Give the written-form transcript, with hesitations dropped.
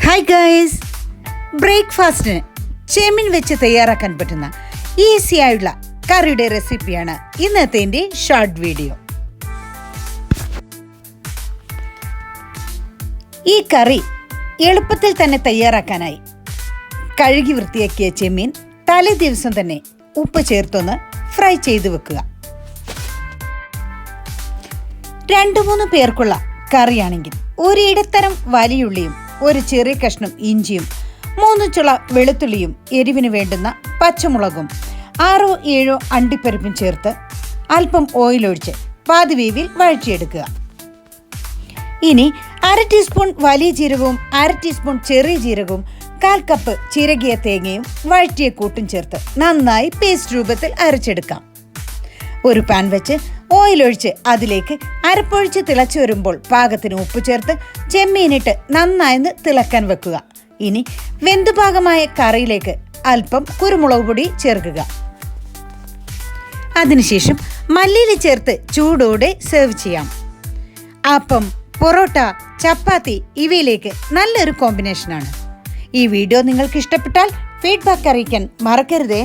Hi guys, ബ്രേക്ക്ഫാസ്റ്റിന് ചെമ്മീൻ വെച്ച് തയ്യാറാക്കാൻ പറ്റുന്ന ഈസി ആയിട്ടുള്ള കറിയുടെ റെസിപ്പിയാണ് ഇന്നത്തെ എൻ്റെ ഷോർട്ട് വീഡിയോ. ഈ കറി എളുപ്പത്തിൽ തന്നെ തയ്യാറാക്കാനായി കഴുകി വൃത്തിയാക്കിയ ചെമ്മീൻ തലേ ദിവസം തന്നെ ഉപ്പ് ചേർത്തൊന്ന് ഫ്രൈ ചെയ്ത് വെക്കുക. 2-3 പേർക്കുള്ള കറിയാണെങ്കിൽ ഒരു ഇടത്തരം വലിയുള്ളിയും ഒരു ചെറിയ കഷ്ണം ഇഞ്ചിയും 3 ചുള വെളുത്തുള്ളിയും എരിവിന് വേണ്ടുന്ന പച്ചമുളകും 6-7 അണ്ടിപ്പരിപ്പും ചേർത്ത് അല്പം ഓയിലൊഴിച്ച് പാതി വേവിൽ വഴറ്റിയെടുക്കുക. ഇനി 1/2 ടീസ്പൂൺ വലിയ ജീരകവും 1/2 ടീസ്പൂൺ ചെറിയ ജീരകവും 1/4 കപ്പ് ചിരകിയ തേങ്ങയും വഴറ്റിയ കൂട്ടും ചേർത്ത് നന്നായി പേസ്റ്റ് രൂപത്തിൽ അരച്ചെടുക്കാം. ഒരു പാൻ വെച്ച് ഓയിലൊഴിച്ച് അതിലേക്ക് അരപ്പൊഴിച്ച് തിളച്ചു വരുമ്പോൾ പാകത്തിന് ഉപ്പ് ചേർത്ത് ചെമ്മീനിട്ട് നന്നായി തിളക്കാൻ വെക്കുക. ഇനി വെന്തുപാകമായ കറിയിലേക്ക് അല്പം കുരുമുളക് പൊടി ചേർക്കുക. അതിനുശേഷം മല്ലിയില ചേർത്ത് ചൂടോടെ സെർവ് ചെയ്യാം. അപ്പം, പൊറോട്ട, ചപ്പാത്തി ഇവയിലേക്ക് നല്ലൊരു കോമ്പിനേഷനാണ്. ഈ വീഡിയോ നിങ്ങൾക്ക് ഇഷ്ടപ്പെട്ടാൽ ഫീഡ്ബാക്ക് അറിയിക്കാൻ മറക്കരുതേ.